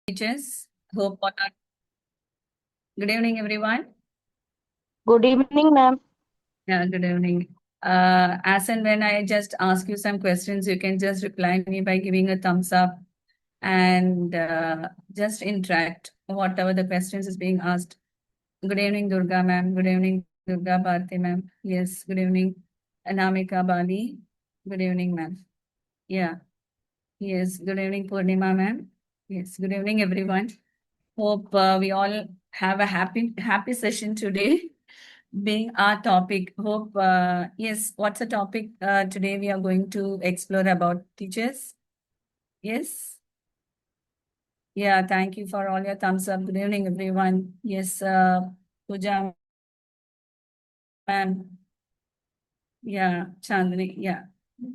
Teachers. Hope all are. Good evening, everyone. Good evening, ma'am. Yeah, good evening. As and when I just ask you some questions, you can just reply me by giving a thumbs up and just interact whatever the questions is being asked. Good evening, Durga ma'am. Good evening, Durga Bharti ma'am. Yes, good evening, Anamika Bali. Good evening, ma'am. Yeah, yes, good evening, Purnima ma'am. Yes, good evening, everyone. Hope we all have a happy session today. Being our topic. Hope, yes, what's the topic today we are going to explore about teachers? Yes. Yeah, thank you for all your thumbs up. Good evening, everyone. Yes, Pooja ma'am. Yeah, Chandni. Yeah.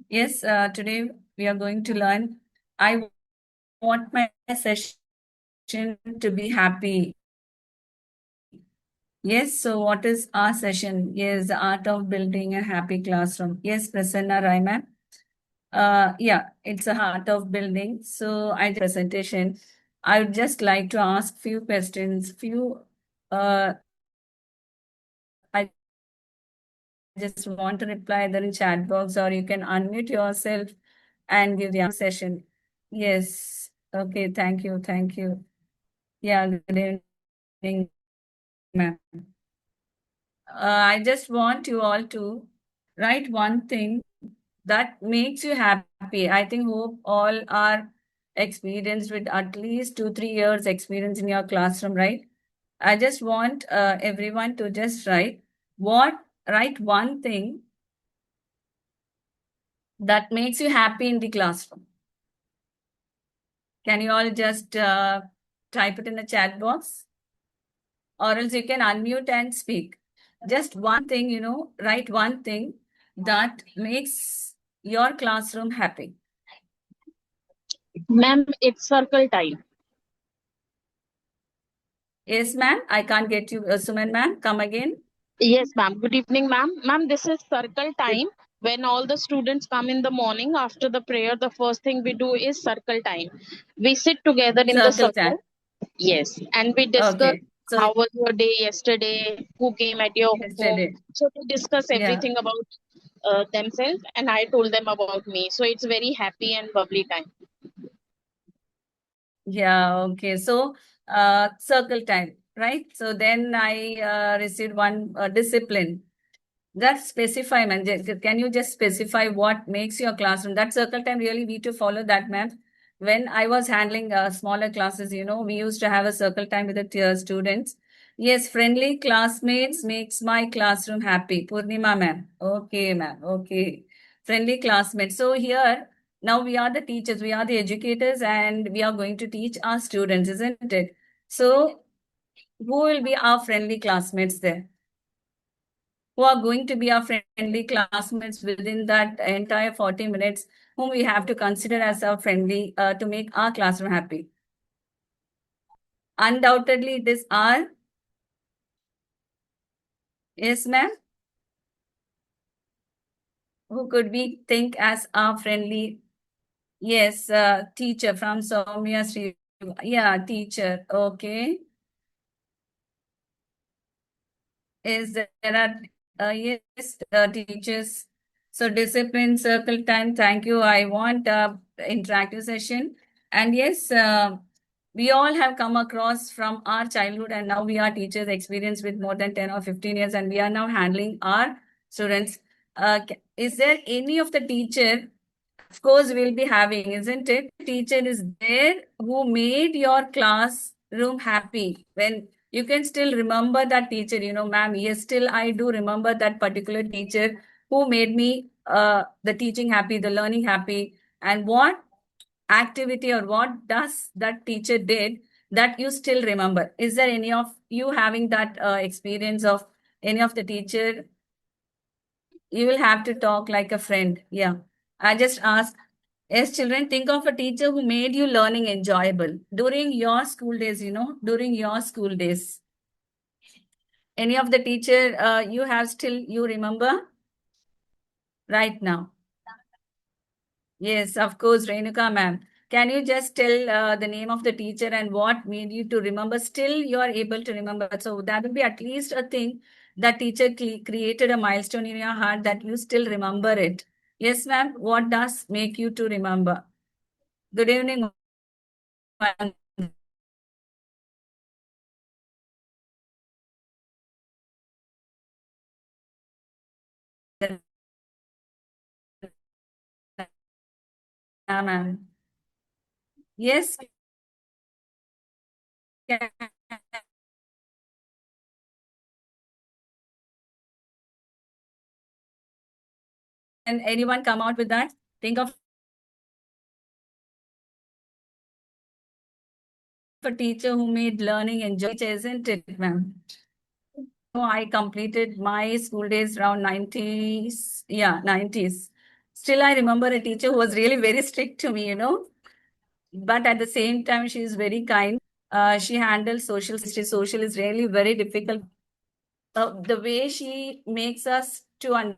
Yes, today we are going to learn. I want my session to be happy. Yes, so what is our session? Yes, the art of building a happy classroom. Yes, Prasanna Rai ma'am. Yeah, it's a heart of building. So I presentation. I would just like to ask few questions. I just want to reply either in chat box or you can unmute yourself and give the session. Yes. Okay. Thank you. Thank you. Yeah. Good evening, ma'am. I just want you all to write one thing that makes you happy. I think hope all are experienced with at least 2 3 years experience in your classroom, right? I just want everyone to just write one thing that makes you happy in the classroom. Can you all just type it in the chat box, or else you can unmute and speak? Just one thing, write one thing that makes your classroom happy. Ma'am, it's circle time. Yes, ma'am. I can't get you, Suman, ma'am. Come again. Yes, ma'am. Good evening, ma'am. Ma'am, this is circle time. When all the students come in the morning after the prayer, the first thing we do is circle time. We sit together in the Circle time. circle. Yes, and we discuss Okay. So how was your day yesterday, who came at your home. yesterday. So we discuss Yeah. everything about themselves, and I told them about me. So it's very happy and bubbly time. Yeah. Okay. So circle time, right? So then I received one discipline. That specify, man. Can you just specify what makes your classroom? That circle time really need to follow that, ma'am. When I was handling smaller classes, we used to have a circle time with the students. Yes, friendly classmates makes my classroom happy. Purnima, ma'am. Okay, ma'am. Okay. Friendly classmates. So here, now we are the teachers, we are the educators, and we are going to teach our students, isn't it? So who will be our friendly classmates there? Who are going to be our friendly classmates within that entire 40 minutes, whom we have to consider as our friendly to make our classroom happy. Undoubtedly, it is our, yes, ma'am, who could we think as our friendly, yes, teacher from Soumya Sri, yeah, teacher, okay. Is there are, yes, teachers. So discipline, circle time, thank you. I want interactive session. And yes, we all have come across from our childhood and now we are teachers experienced with more than 10 or 15 years and we are now handling our students. Is there any of the teacher, of course we'll be having, isn't it? Teacher is there who made your classroom happy when you can still remember that teacher, ma'am. Yes, still I do remember that particular teacher who made me the teaching happy, the learning happy, and what activity or what does that teacher did that you still remember. Is there any of you having that experience of any of the teacher? You will have to talk like a friend. Yeah. I just ask, yes, children, think of a teacher who made you learning enjoyable during your school days, during your school days. Any of the teacher you have still you remember right now? Yes, of course, Renuka ma'am. Can you just tell the name of the teacher and what made you to remember? Still, you are able to remember. So that will be at least a thing that teacher created a milestone in your heart that you still remember it. Yes, ma'am. What does make you to remember? Good evening, ma'am. Ma'am. Yes. Can anyone come out with that? Think of a teacher who made learning enjoy, isn't it, ma'am? No, I completed my school days around 90s. Yeah, 90s. Still, I remember a teacher who was really very strict to me, but at the same time, she is very kind. She handles social. Social is really very difficult. The way she makes us to understand.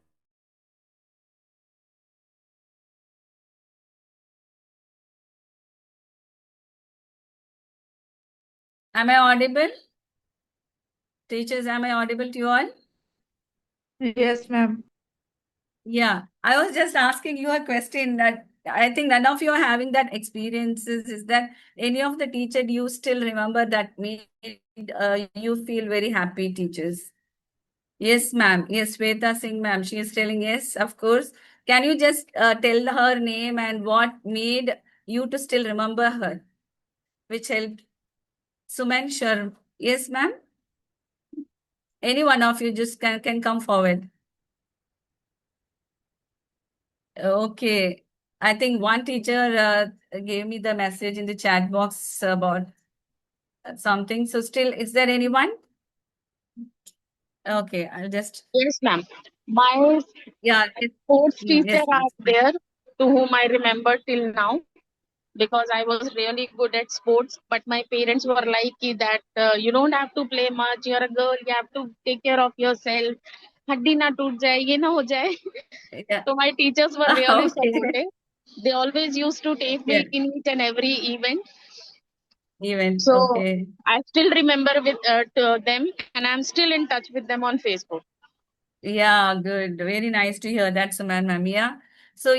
Am I audible? Teachers, am I audible to you all? Yes, ma'am. Yeah, I was just asking you a question that I think none of you are having that experiences. Is that any of the teacher you still remember that made you feel very happy, teachers? Yes, ma'am. Yes, Sweta Singh, ma'am. She is telling yes, of course. Can you just tell her name and what made you to still remember her, which helped? Suman Sharma. Yes, ma'am. Any one of you just can come forward. Okay. I think one teacher gave me the message in the chat box about something. So still, is there anyone? Okay, I'll just, Yes, ma'am. My yeah, sports teacher yes, are please. there to whom I remember till now because I was really good at sports. But my parents were like "Ki that you don't have to play much. You're a girl. You have to take care of yourself. हड्डी ना टूट जाए ये ना हो जाए." Yeah. So my teachers were really Okay. supportive. They always used to take Yeah, me in each and every event. even, So okay. I still remember with to them, and I'm still in touch with them on Facebook. Yeah, good. Very nice to hear that, Suman ma'am. Yeah. So,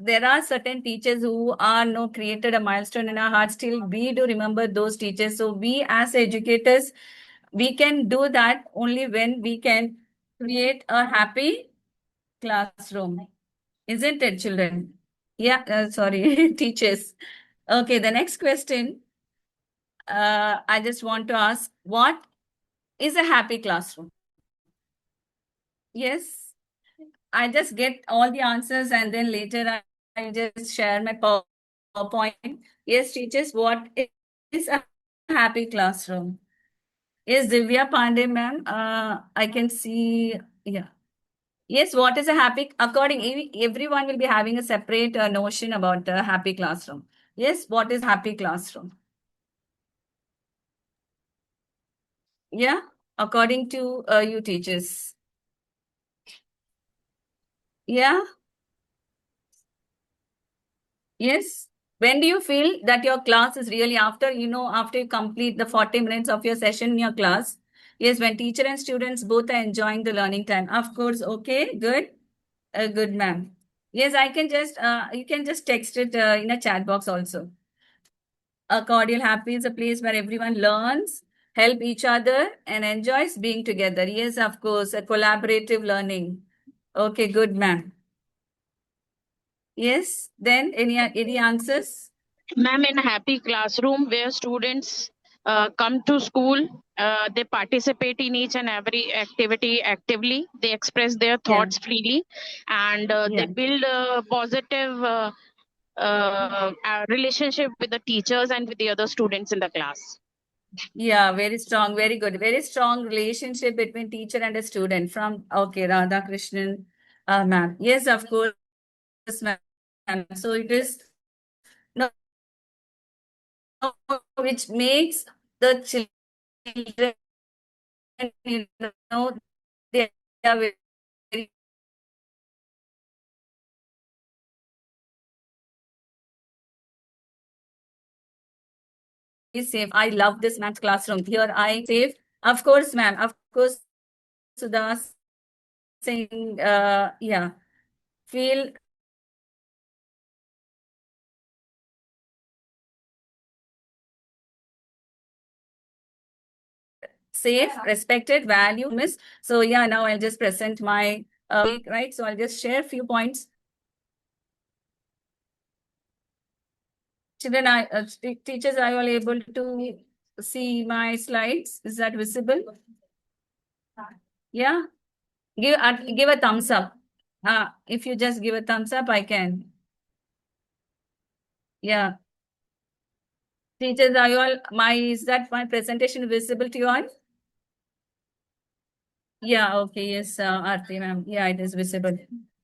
there are certain teachers who are no created a milestone in our heart. Still, we do remember those teachers. So, we as educators, we can do that only when we can create a happy classroom. Isn't it, children? Yeah, sorry, teachers. Okay, the next question I just want to ask, what is a happy classroom? Yes. I just get all the answers and then later I just share my PowerPoint. Yes, teachers, what is a happy classroom? Yes, Divya Pandey, ma'am. I can see, yeah. Yes, what is a happy, everyone will be having a separate notion about a happy classroom. Yes, what is happy classroom? Yeah, according to you teachers. Yeah. Yes. When do you feel that your class is really after you complete the 40 minutes of your session in your class? Yes, when teacher and students both are enjoying the learning time. Of course, okay, good. Good, ma'am. Yes, you can just text it in a chat box also. A cordial happy is a place where everyone learns, help each other, and enjoys being together. Yes, of course, a collaborative learning. Okay, good, ma'am. Yes, then any answers? Ma'am, in a happy classroom where students come to school, they participate in each and every activity actively, they express their Yeah, thoughts freely, and they yeah. build a positive relationship with the teachers and with the other students in the class. Yeah, very strong, very good. Very strong relationship between teacher and a student from, okay, Radha Krishnan, ma'am. Yes, of course, ma'am. So it is no, which makes the children, you know, they are very safe. I love this math classroom. Here I safe. Of course, ma'am. Of course, Sudha saying, yeah, feel safe, respected, value, miss. So yeah, now I'll just present my right. So I'll just share a few points. Children, teachers, are you all able to see my slides? Is that visible? Yeah. Give a thumbs up. If you just give a thumbs up, I can. Yeah. Teachers, are you all is that my presentation visible to you all? Yeah, okay, yes, Aarti ma'am. Yeah, it is visible.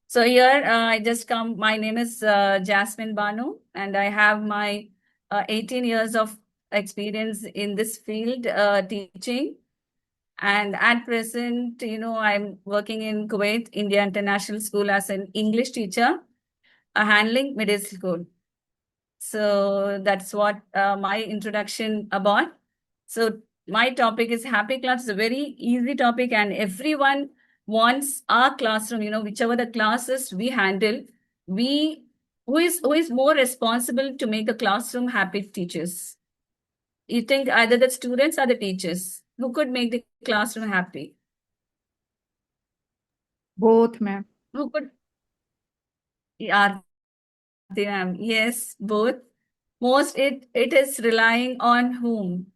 So here I just come. My name is Jasmine Banu, and I have my 18 years of experience in this field teaching. And at present, I'm working in Kuwait, India International School as an English teacher, handling middle school. So that's what my introduction about. So my topic is happy class. It's a very easy topic, and everyone wants our classroom. Whichever the classes we handle, we who is more responsible to make the classroom happy teachers. You think either the students or the teachers who could make the classroom happy? Both, ma'am. Who could? Yeah, yes, both. Most it is relying on whom?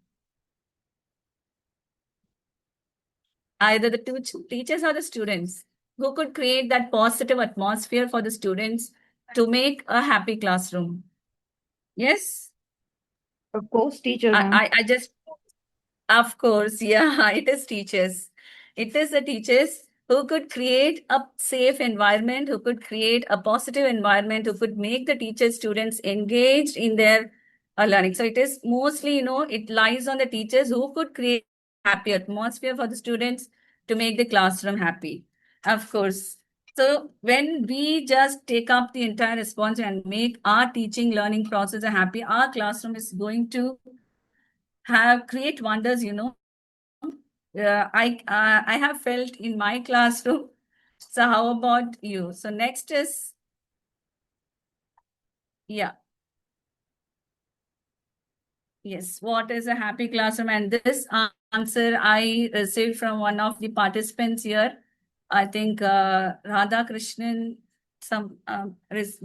Either the two teachers or the students who could create that positive atmosphere for the students to make a happy classroom. Yes, Of course, teacher, ma'am. I just, of course, yeah, it is teachers. It is the teachers who could create a safe environment, who could create a positive environment, who could make the teachers, students engaged in their learning. So it is mostly, it lies on the teachers who could create happy atmosphere for the students to make the classroom happy. Of course. So when we just take up the entire response and make our teaching learning process a happy, our classroom is going to have create wonders. I have felt in my classroom. So how about you? So next is, yeah, yes, what is a happy classroom? And this answer I received from one of the participants here. I think Radha Krishnan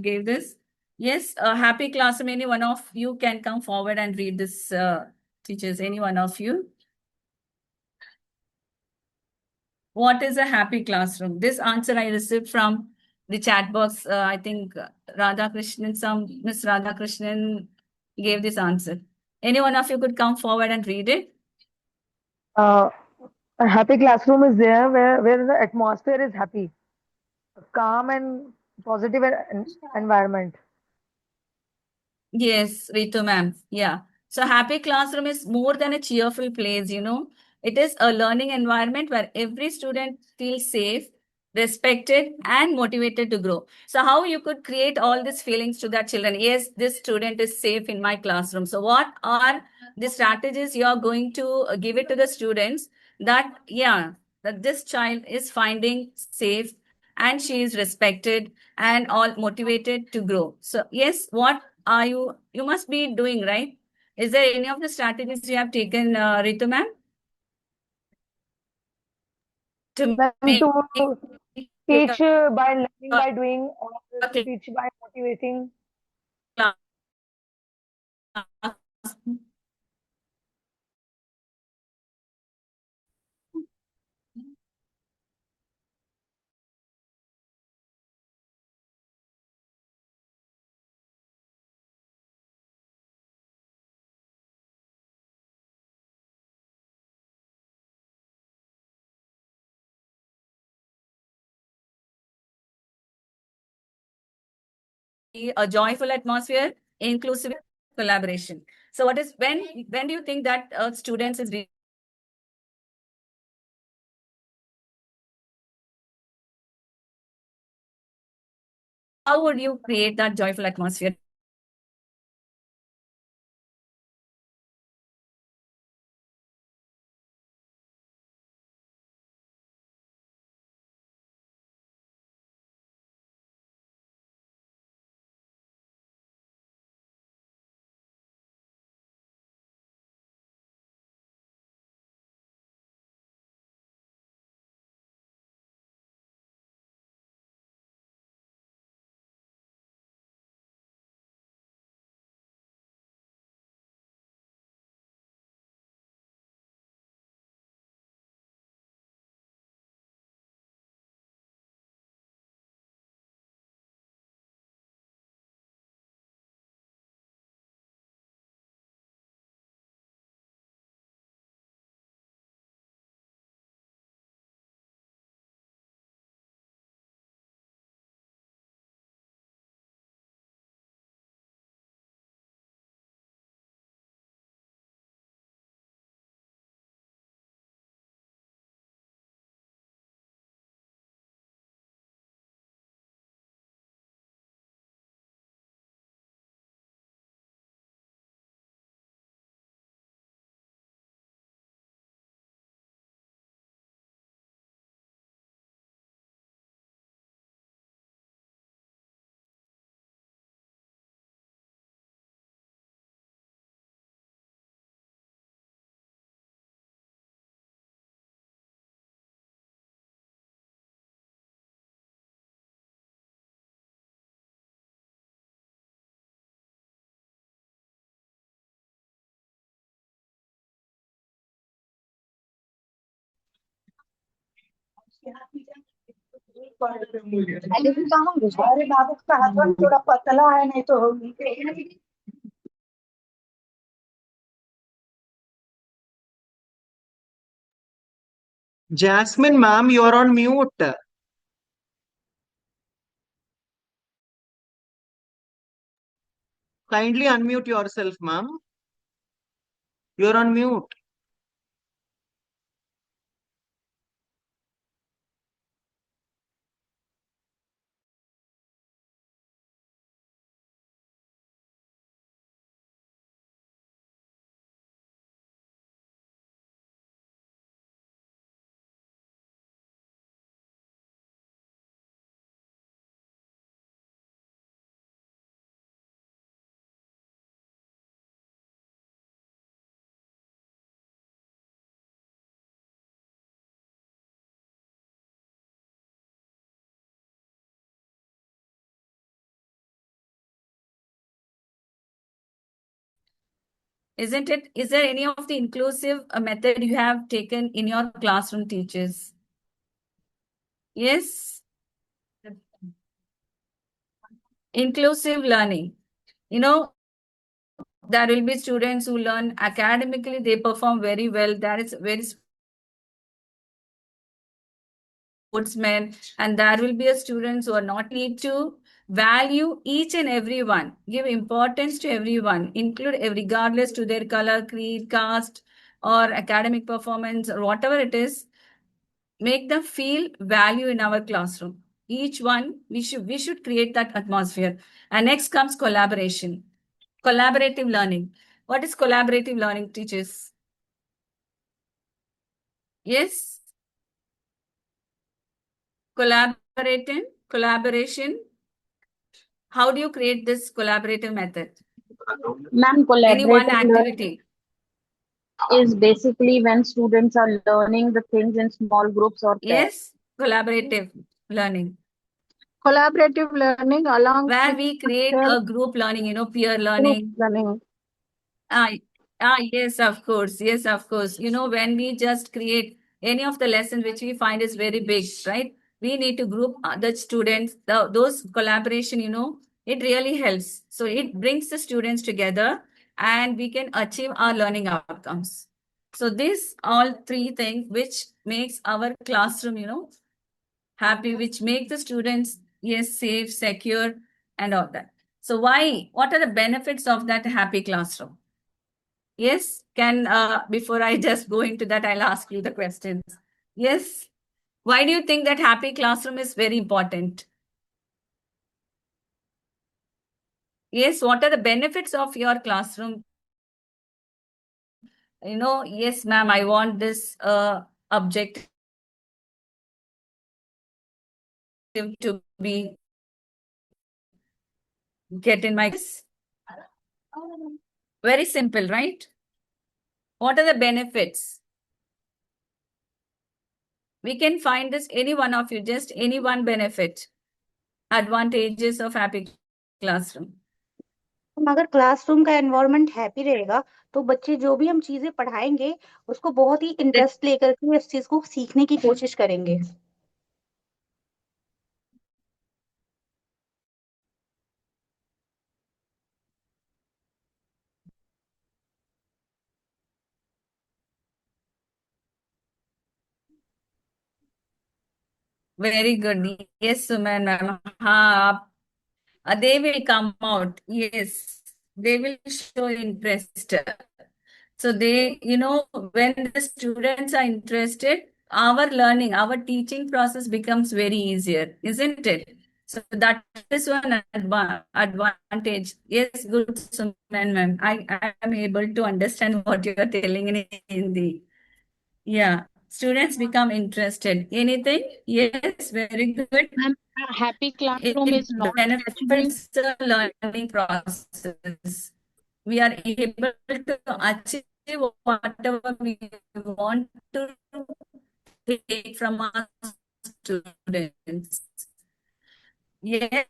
gave this. Yes, a happy classroom. Any one of you can come forward and read this, teachers. Any one of you. What is a happy classroom? This answer I received from the chat box. I think Miss Radha Krishnan gave this answer. Any one of you could come forward and read it? Uh, a happy classroom is there where the atmosphere is happy, calm and positive environment. Yes, Ritu ma'am. Yeah. So happy classroom is more than a cheerful place. It is a learning environment where every student feels safe, respected, and motivated to grow. So how you could create all these feelings to that children? Yes, this student is safe in my classroom. So what are the strategies you are going to give it to the students that, yeah, that this child is finding safe and she is respected and all motivated to grow. So yes, what are you must be doing, right? Is there any of the strategies you have taken, Ritu ma'am, to Then make to your teach by learning by doing, or to teach by motivating. class a joyful atmosphere, inclusive collaboration? So what is when do you think that students is how would you create that joyful atmosphere? अरे भी कहाँ घुसा? अरे बाबू का हाथ थोड़ा पतला है, नहीं तो होगी। Jasmine, ma'am, you're on mute. Kindly unmute yourself, ma'am. You're on mute. Isn't it? Is there any of the inclusive method you have taken in your classroom, teachers? Yes. Inclusive learning. You know, there will be students who learn academically, they perform very well. That is very sportsmen, and there will be a students who are not need to value each and everyone, give importance to everyone, include regardless to their color, creed, caste, or academic performance, or whatever it is, make them feel value in our classroom. Each one, we should create that atmosphere. And next comes collaboration. Collaborative learning. What is collaborative learning, teachers? Yes, collaboration. How do you create this collaborative method? Ma'am, Any one collaborative learning activity? is basically when students are learning the things in small groups or pairs. Yes, collaborative learning, Collaborative learning along where with we create a group learning, peer group learning. learning. Ah, yes, of course. Yes, of course. When we just create any of the lessons which we find is very big, right? We need to group the students, those collaboration, it really helps. So it brings the students together and we can achieve our learning outcomes. So this all three things which makes our classroom, happy, which make the students, yes, safe, secure, and all that. So why? What are the benefits of that happy classroom? Yes, before I just go into that, I'll ask you the questions. Yes, why do you think that happy classroom is very important? Yes, what are the benefits of your classroom? Yes, ma'am, I want this objective to be get in my. Very simple, right? What are the benefits? We can find this any one of you, just any one benefit, advantages of happy classroom. अगर classroom का environment happy रहेगा तो बच्चे जो भी हम चीजें पढ़ाएंगे उसको बहुत ही इंटरेस्ट लेकर के इस चीज को सीखने की कोशिश करेंगे. Very good. Yes, Suman ma'am. हाँ, they will come out. Yes, they will show interest. So when the students are interested, our learning, our teaching process becomes very easier, isn't it? So that is one advantage. Yes, good, Suman ma'am. I am able to understand what you are telling in Hindi. Yeah, students become interested. Anything? Yes, very good. Ma'am, a happy classroom It is not actually benefits the learning process. We are able to achieve whatever we want to take from our students. Yes,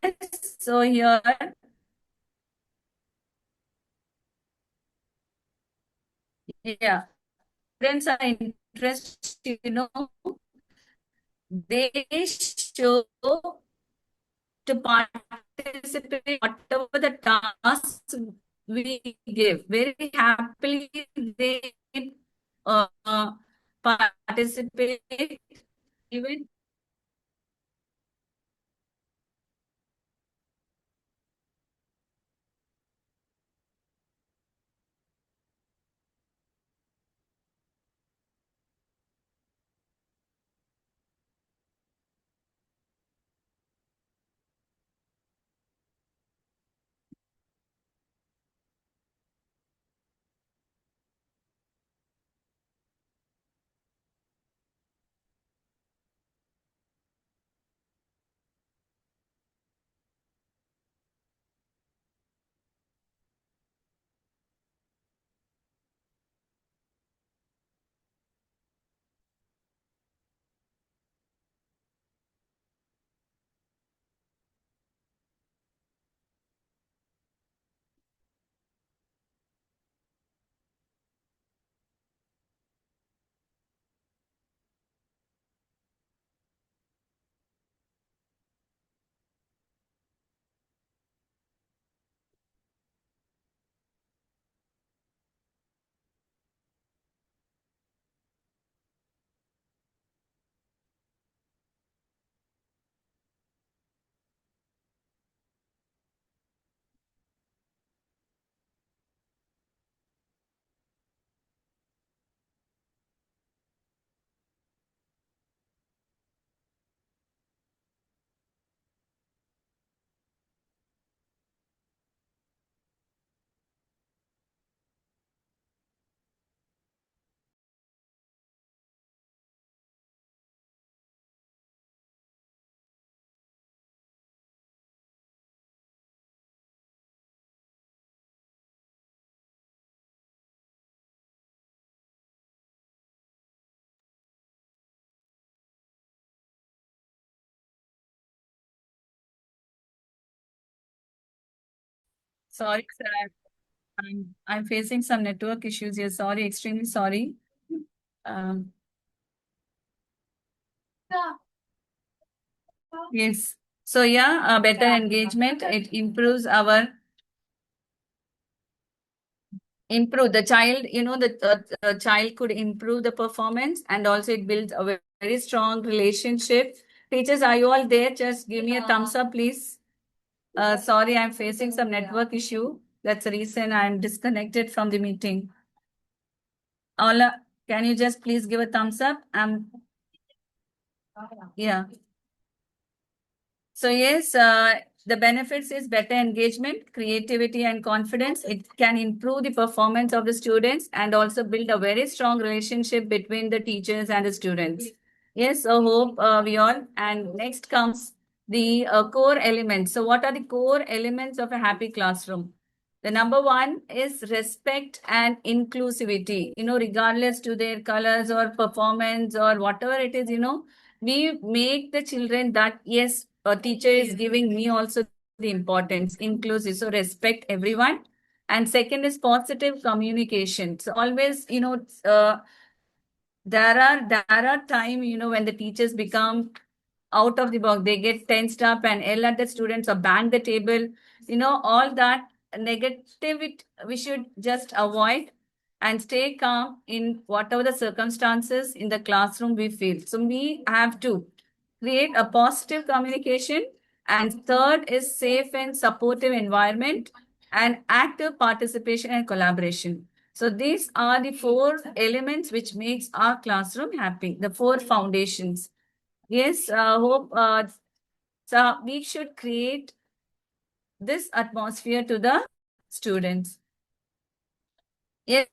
so here, yeah, students are interested, they show to participate whatever the tasks we give. Very happily they uh, participate even. Sorry, sir. I'm facing some network issues here. Sorry, extremely sorry. Um, yes. So yeah, better engagement. It improve the child. The child could improve the performance, and also it builds a very strong relationship. Teachers, are you all there? Just give me a thumbs up, please. Sorry, I'm facing some network issue. That's the reason I'm disconnected from the meeting. Ola, can you just please give a thumbs up? Yeah. So yes, the benefits is better engagement, creativity, and confidence. It can improve the performance of the students and also build a very strong relationship between the teachers and the students. Yes, I hope we all. And next comes the core elements. So what are the core elements of a happy classroom? The number one is respect and inclusivity. Regardless to their colors or performance or whatever it is, we make the children that yes, a teacher is giving me also the importance, inclusive, so respect everyone. And second is positive communication. So always, there are time, when the teachers become out of the box, they get tensed up and yell at the students or bang the table. All that negativity we should just avoid and stay calm in whatever the circumstances in the classroom we feel. So we have to create a positive communication. And third is safe and supportive environment and active participation and collaboration. So these are the four elements which makes our classroom happy, the four foundations. Yes, hope so we should create this atmosphere to the students. Yes.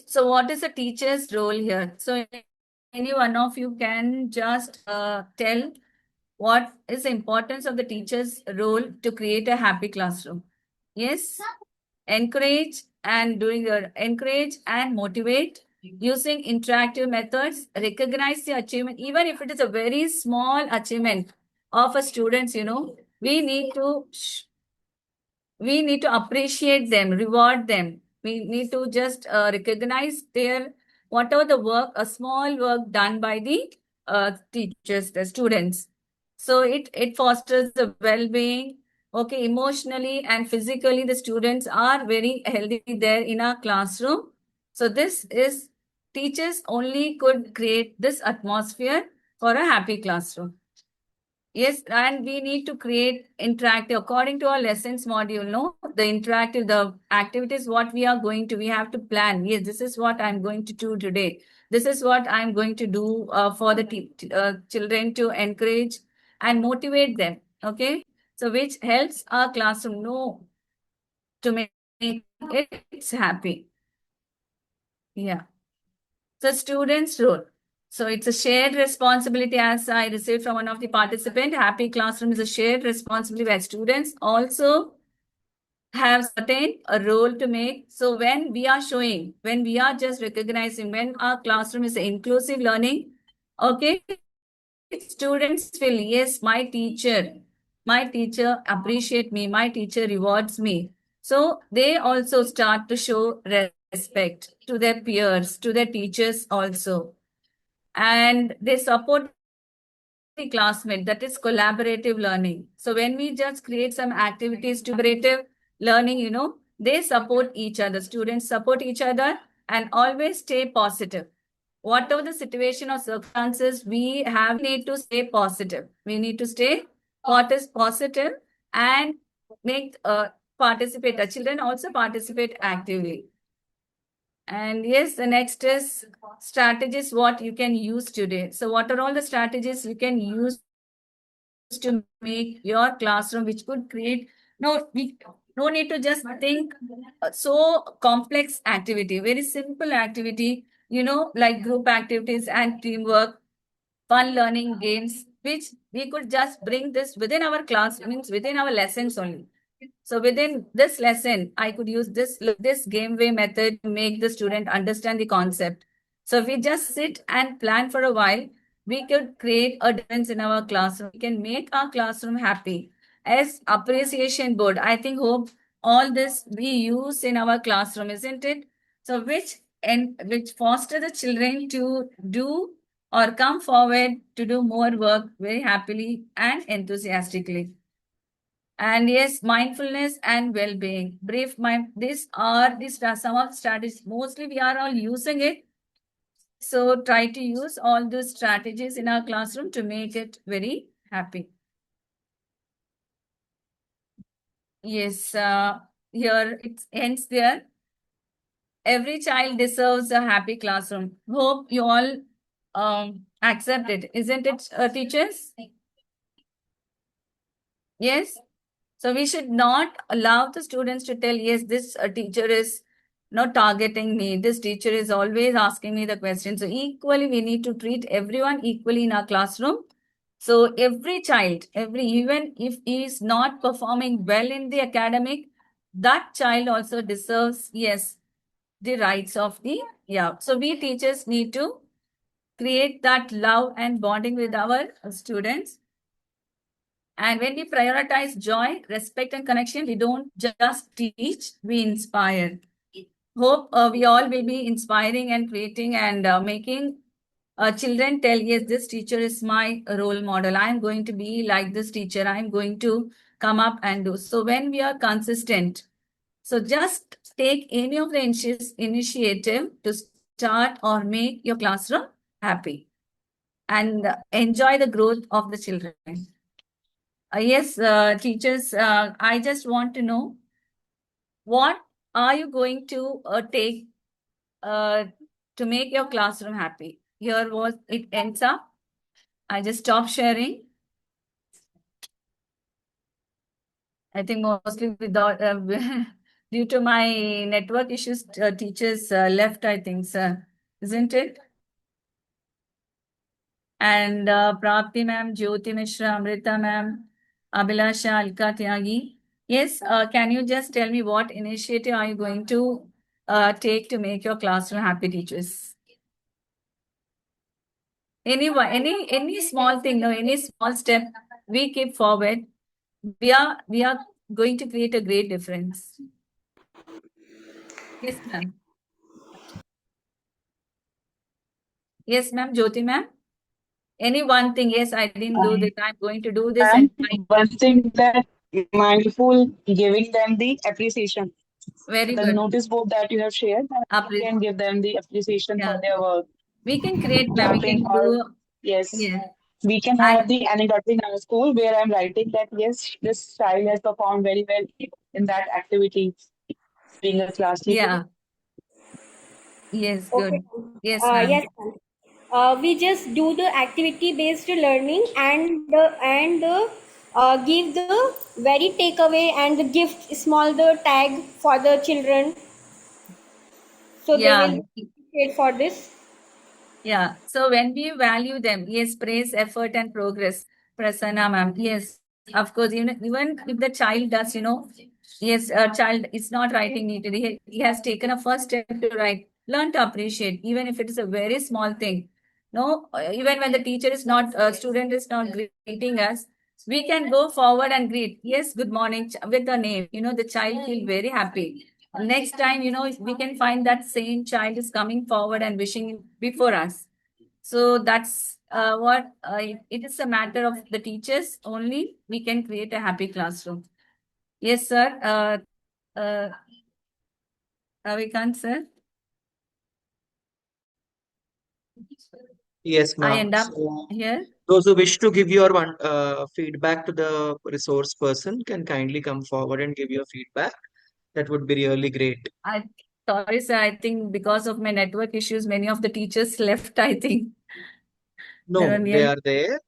So what is the teacher's role here? So any one of you can just tell what is the importance of the teacher's role to create a happy classroom? Yes. Encourage and motivate using interactive methods, recognize the achievement, even if it is a very small achievement of a students, we need to appreciate them, reward them. We need to just recognize their whatever the work, a small work done by the teachers, the students. So it fosters the well-being. Okay, emotionally and physically, the students are very healthy there in our classroom. So this is teachers only could create this atmosphere for a happy classroom. Yes, and we need to create interactive according to our lessons module. No, the interactive, the activities, what we are going to, we have to plan. Yes, this is what I'm going to do today. This is what I'm going to do for the children to encourage and motivate them. Okay, so which helps our classroom know to make it happy. Yeah. So students' role. So it's a shared responsibility, as I received from one of the participants. Happy Classroom is a shared responsibility where students also have certain a role to make. So when we are showing, when we are just recognizing, when our classroom is inclusive learning, okay, students feel, yes, my teacher appreciate me, my teacher rewards me. So they also start to show respect to their peers, to their teachers also. And they support the classmate, that is collaborative learning. So when we just create some activities to collaborative learning, they support each other, students support each other and always stay positive. Whatever the situation or circumstances we have, we need to stay positive. We need to stay positive and make participate. The children also participate actively. And yes, the next is strategies what you can use today. So what are all the strategies you can use to make your classroom, which could create, we no need to just think so complex activity, very simple activity, like group activities and teamwork, fun learning games, which we could just bring this within our class, means within our lessons only. So within this lesson, I could use this game way method to make the student understand the concept. So if we just sit and plan for a while, we could create a difference in our classroom. We can make our classroom happy. As appreciation board, I think hope all this we use in our classroom, isn't it? So which foster the children to do or come forward to do more work very happily and enthusiastically. And yes, mindfulness and well-being. Brief mind. These are some of the strategies. Mostly we are all using it. So try to use all these strategies in our classroom to make it very happy. Yes, here it ends there. Every child deserves a happy classroom. Hope you all accept it. Isn't it, teachers? Yes. So we should not allow the students to tell, yes, this teacher is not targeting me. This teacher is always asking me the question. So equally, we need to treat everyone equally in our classroom. So every child, even if he is not performing well in the academic, that child also deserves, yes, the rights of the, yeah. So we teachers need to create that love and bonding with our students. And when we prioritize joy, respect, and connection, we don't just teach, we inspire. Hope we all will be inspiring and creating and making children tell, yes, this teacher is my role model. I'm going to be like this teacher. I'm going to come up and do. So when we are consistent, so just take any of the initiative to start or make your classroom happy and enjoy the growth of the children. Yes, teachers, I just want to know, what are you going to take uh, to make your classroom happy? Here was it ends up. I just stop sharing. I think mostly without due to my network issues, teachers left, I think, sir. Isn't it? And Prapti ma'am, Jyoti Mishra, Amrita ma'am, Abhilasha, Alka Tyagi. Yes, can you just tell me what initiative are you going to take to make your classroom happy, teachers? Anyone, any small thing, no, any small step we keep forward, we are going to create a great difference. Yes, ma'am. Yes, ma'am. Jyoti ma'am. Any one thing, yes, I didn't do And, this, I'm going to do this, and one thing that mindful giving them the appreciation. very The good. notice board that you have shared, that we Appre- can give them the appreciation for Yeah, their work. we can create, we Clapping can or do, yes, yes, we can I, have the anecdote in our school where I'm writing that yes, this child has performed very well in that activity, being a class teacher. yeah, yes, Okay. good. Yes, ma'am. Yes, ma'am. We just do the activity-based learning and give the very takeaway and the gift small the tag for the children, so they Yeah, will appreciate for this. yeah. So when we value them, yes, praise effort and progress. Prasanna, ma'am. Yes, of course. Even if the child does, yes, a child is not writing neatly. He has taken a first step to write. Learn to appreciate, even if it is a very small thing. No, even when the teacher is not, student is not greeting us, we can go forward and greet. Yes, good morning with a name. The child feel very happy. Next time, we can find that same child is coming forward and wishing before us. So that's what it is a matter of the teachers only. We can create a happy classroom. Yes, sir. Ravikant, sir. Yes, I ma'am. end up So here. those who wish to give your feedback to the resource person can kindly come forward and give your feedback. That would be really great. I sorry, sir. I think because of my network issues, many of the teachers left. I think they were No, they nearly. are there,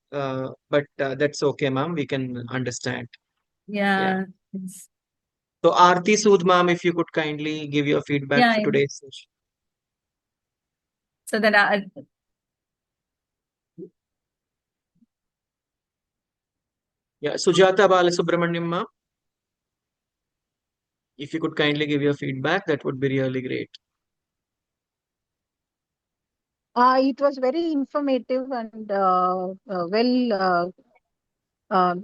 but that's okay, ma'am. We can understand. Yeah. Yeah. It's- So, Aarti Sood, ma'am, if you could kindly give your feedback Yeah. for today's session. So that Yeah, Sujata Balasubramaniam, ma'am, if you could kindly give your feedback, that would be really great. It was very informative and well, uh,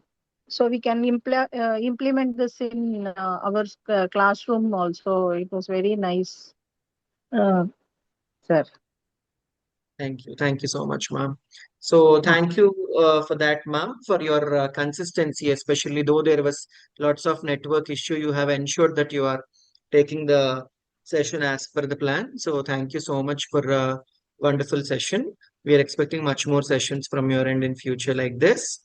so we can implement this in our classroom also. It was very nice, sir. Thank you. Thank you so much, ma'am. So thank you for that, ma'am, for your consistency, especially though there was lots of network issue, you have ensured that you are taking the session as per the plan. So thank you so much for a wonderful session. We are expecting much more sessions from your end in future like this.